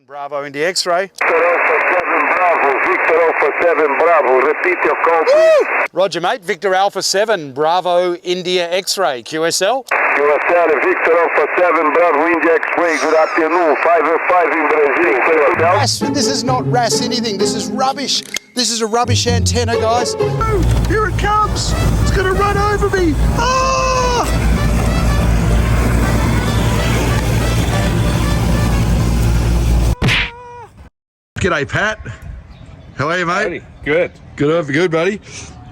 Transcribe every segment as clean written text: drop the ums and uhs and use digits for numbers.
Bravo India X-ray. Victor Alpha 7 Bravo, repeat your call please. Roger mate, Victor Alpha 7 Bravo India X-ray, QSL. QSL, Victor Alpha 7 Bravo India X-ray, good afternoon, 505 in Brazil, QSL. RAS, this is not RAS anything, this is rubbish. This is a rubbish antenna, guys. Oh, here it comes, it's gonna run over me. Ah! G'day, Pat. How are you, mate? Howdy. Good. Good, buddy.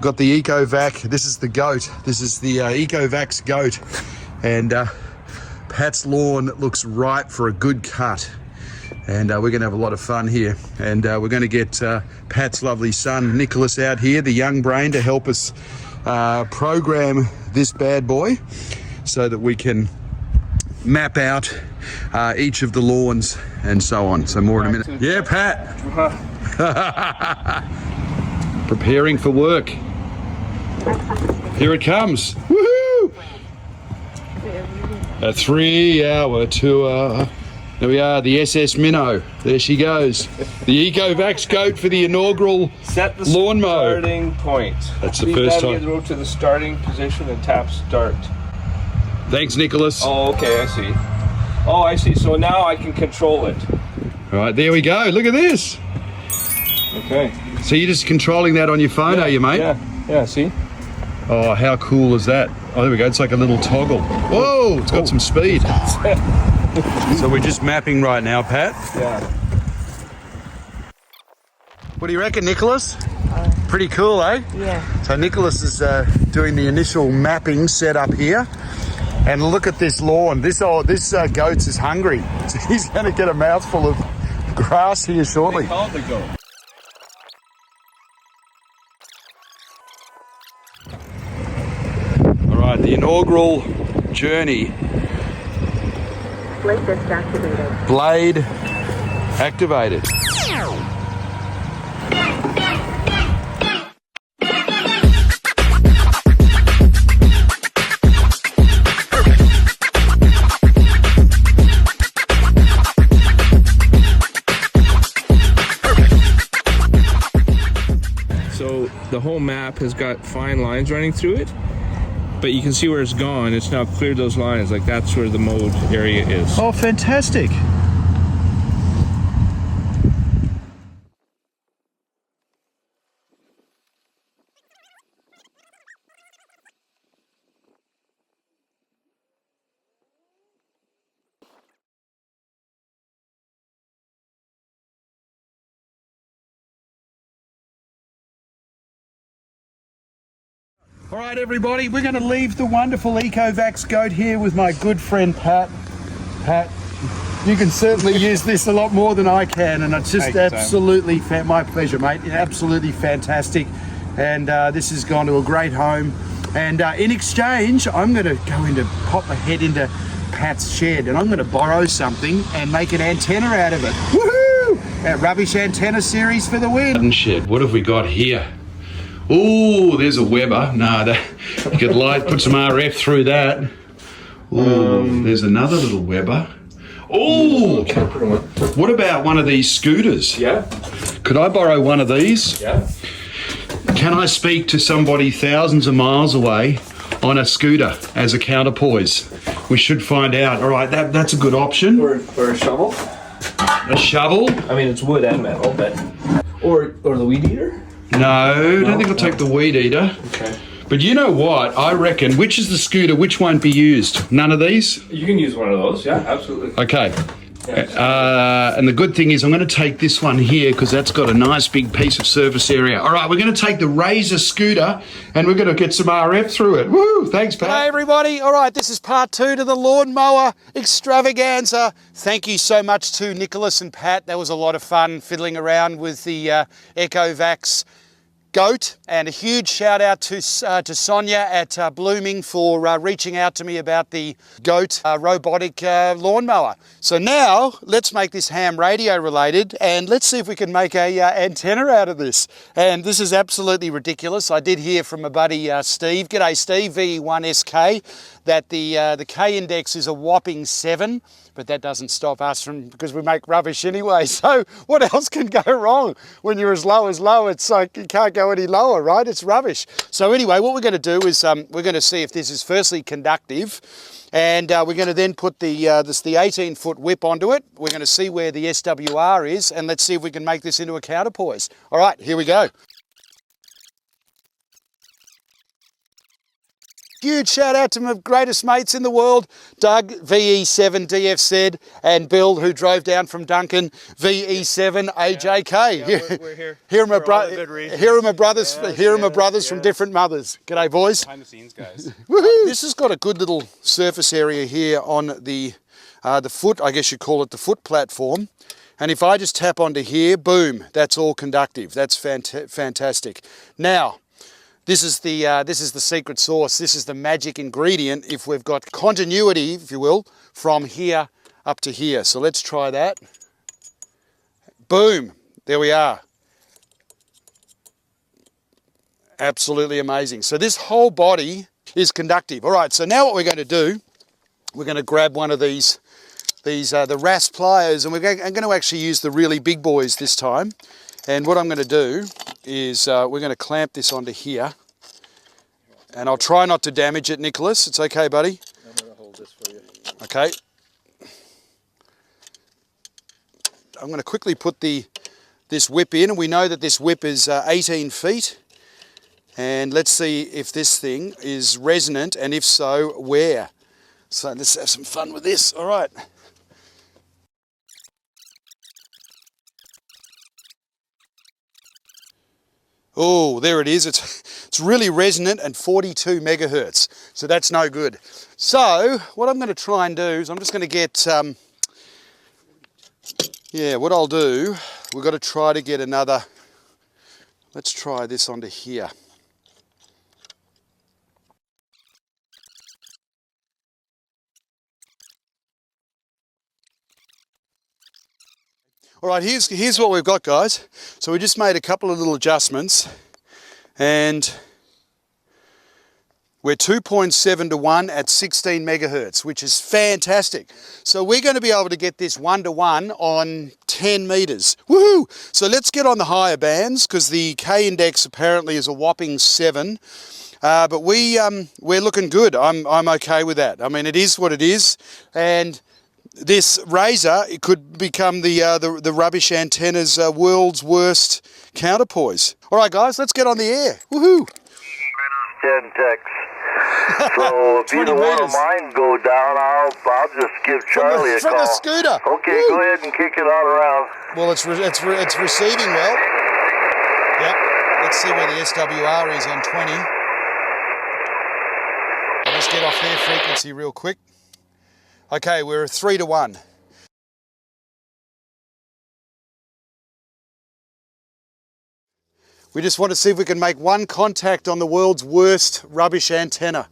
Got the EcoVac. This is the goat. This is the EcoVac's goat. And Pat's lawn looks ripe for a good cut. And we're going to have a lot of fun here. And we're going to get Pat's lovely son, Nicholas, out here, the young brain, to help us program this bad boy so that we can map out each of the lawns and so on. So more in a minute. Yeah, Pat. Preparing for work. Here it comes. Woohoo! A 3-hour tour. There we are, the SS Minnow. There she goes. The EcoVac's goat for the inaugural Set the lawn mow. starting point. That's the Please first navigate time. the road to the starting position and tap start. Thanks, Nicholas. Oh, okay, I see. Oh, I see. So now I can control it. All right, there we go. Look at this. Okay. So you're just controlling that on your phone, are you, mate? Yeah, see? Oh, how cool is that? Oh, there we go. It's like a little toggle. Whoa, it's got some speed. So we're just mapping right now, Pat. Yeah. What do you reckon, Nicholas? Pretty cool, eh? Yeah. So Nicholas is doing the initial mapping set up here. And look at this lawn. This goat is hungry. So he's going to get a mouthful of grass here shortly. They called the goat. All right, the inaugural journey. Blade disc activated. Blade activated. So the whole map has got fine lines running through it, but you can see where it's gone. It's now cleared those lines. Like that's where the mowed area is. Oh, fantastic. All right, everybody, we're going to leave the wonderful EcoVac's goat here with my good friend Pat. Pat, you can certainly use this a lot more than I can, and it's just absolutely my pleasure, mate. Absolutely fantastic, and this has gone to a great home. And in exchange, I'm going to pop my head into Pat's shed, and I'm going to borrow something and make an antenna out of it. Woohoo! That rubbish antenna series for the win. Shed. What have we got here? Oh, there's a Weber. No, you could put some RF through that. Oh, there's another little Weber. Oh, what about one of these scooters? Yeah. Could I borrow one of these? Yeah. Can I speak to somebody thousands of miles away on a scooter as a counterpoise? We should find out. All right, that's a good option. Or a shovel. A shovel? I mean, it's wood and metal, but or the weed eater. No, I don't think I'll take the weed eater. Okay. But you know what? I reckon, which is the scooter, which won't be used? None of these? You can use one of those, yeah, absolutely. Okay. Yeah. And the good thing is I'm going to take this one here because that's got a nice big piece of surface area. All right, we're going to take the Razor scooter and we're going to get some RF through it. Woo! Thanks, Pat. Hey, everybody. All right, this is part 2 to the lawnmower extravaganza. Thank you so much to Nicholas and Pat. That was a lot of fun fiddling around with the EcoVac's goat, and a huge shout out to Sonia at Blooming for reaching out to me about the goat robotic lawnmower. So now let's make this ham radio related, and let's see if we can make a antenna out of this. And this is absolutely ridiculous. I did hear from my buddy Steve. G'day Steve, VE1SK, that the K index is a whopping 7, but that doesn't stop us from, because we make rubbish anyway. So what else can go wrong when you're as low as low? It's like you can't go any lower, right? It's rubbish. So anyway, what we're going to do is we're going to see if this is firstly conductive, and we're going to then put the 18-foot whip onto it. We're going to see where the SWR is, and let's see if we can make this into a counterpoise. All right, here we go. Huge shout out to my greatest mates in the world, Doug, VE7 DFZ, and Bill, who drove down from Duncan, VE7 AJK. Yeah, we're here. Here are my brothers. Here are my brothers from different mothers. G'day, boys. Behind the scenes, guys. This has got a good little surface area here on the foot, I guess you call it the foot platform. And if I just tap onto here, boom, that's all conductive. That's fantastic. Now, this is the secret sauce. This is the magic ingredient if we've got continuity, if you will, from here up to here. So let's try that. Boom, there we are. Absolutely amazing. So this whole body is conductive. All right, so now what we're going to do, we're going to grab one of these the RAS pliers, and I'm going to actually use the really big boys this time. And what I'm going to do is we're going to clamp this onto here. And I'll try not to damage it, Nicholas. It's okay, buddy? I'm going to hold this for you. Okay. I'm going to quickly put this whip in, and we know that this whip is 18 feet. And let's see if this thing is resonant, and if so, where. So let's have some fun with this. All right. Oh, there it is. It's really resonant and 42 megahertz. So that's no good. So what I'm going to try and do is I'm just going to get, what I'll do, we've got to try to get another, let's try this onto here. All right, here's what we've got, guys. So we just made a couple of little adjustments, and we're 2.7 to 1 at 16 megahertz, which is fantastic. So we're going to be able to get this 1-to-1 on 10 meters. Woohoo! So let's get on the higher bands, because the K index apparently is a whopping 7. But we're looking good. I'm okay with that. I mean, it is what it is, and this razor, it could become the rubbish antenna's world's worst counterpoise. All right, guys, let's get on the air. Woohoo! 10 techs. So if you don't want mine go down, I'll just give Charlie a call. From the scooter. Okay, Woo! go ahead and kick it all around. Well, it's receiving well. Yep. Let's see where the SWR is on 20. I'll just get off their frequency real quick. Okay, we're 3 to 1. We just want to see if we can make one contact on the world's worst rubbish antenna.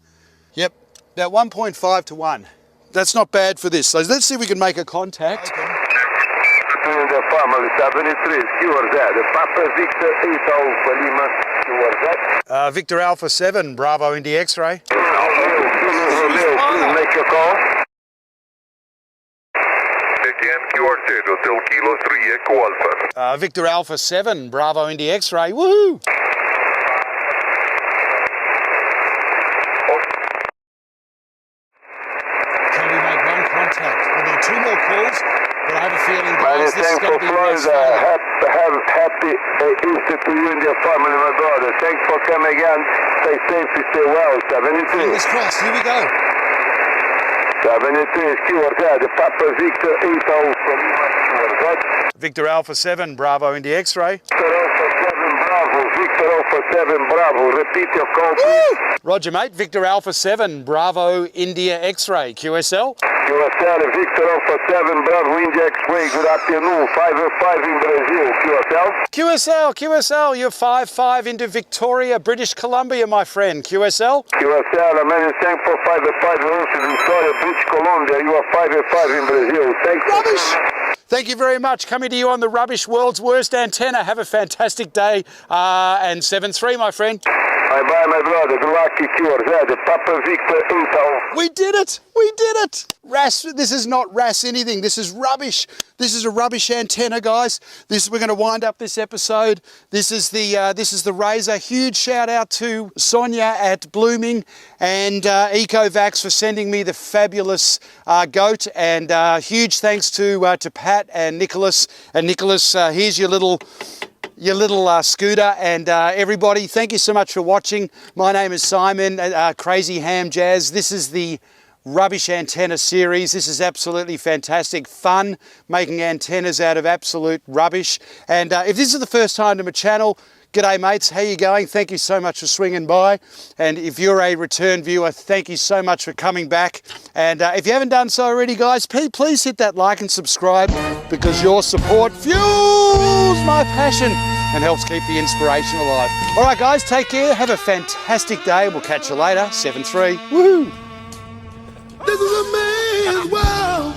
Yep, about 1.5 to 1. That's not bad for this. So let's see if we can make a contact. The family 73, QRZ. Papa Victor 8 Alpha Lima, QRZ. Victor Alpha 7, Bravo India X-ray. Please make your call. Again, QRZ, Hotel Kilo 3, Echo Alpha. Victor Alpha 7, Bravo India X-ray. Woohoo! Can we make one contact? We'll do 2 more calls, but I have a feeling, guys, this is going to be Florida. Happy Easter to you and your family, my brother. Thanks for coming again. Stay safe, stay well. 72. Fingers crossed. Here we go. 72 is QRZ. Papa Victor 8 Alpha. Victor Alpha 7, Bravo India X-ray. Victor Alpha 7 Bravo. Victor Alpha 7 Bravo. Repeat your call, please. Roger, mate. Victor Alpha 7, Bravo India X-ray. QSL. QSL, Victor Alpha 7 Bravo India X-ray. Good afternoon. 505 in Brazil. QSL. QSL, you're 55 into Victoria, British Columbia, my friend. QSL. QSL, many thanks for 505 in Victoria, British Columbia. You are 505 in Brazil. Thanks. Rubbish! Thank you very much. Coming to you on the rubbish world's worst antenna. Have a fantastic day. And 7-3, my friend. Bye bye, my brother. Good luck with yours. The Papa Victor 8000. We did it! We did it! RAS, this is not RAS anything. This is rubbish. This is a rubbish antenna, guys. We're going to wind up this episode. This is the Razor. Huge shout out to Sonia at Blooming and Ecovacs for sending me the fabulous goat. And huge thanks to Pat and Nicholas. And Nicholas, here's your little scooter. And everybody, thank you so much for watching. My name is Simon, Crazy HamJazz. This is the Rubbish Antenna series. This is absolutely fantastic fun, making antennas out of absolute rubbish. And if this is the first time to my channel, g'day mates, how you going? Thank you so much for swinging by. And if you're a return viewer, thank you so much for coming back. And if you haven't done so already, guys, please hit that like and subscribe, because your support fuels my passion and helps keep the inspiration alive. All right, guys, take care. Have a fantastic day. We'll catch you later. 7-3. Woohoo! This is a man's world.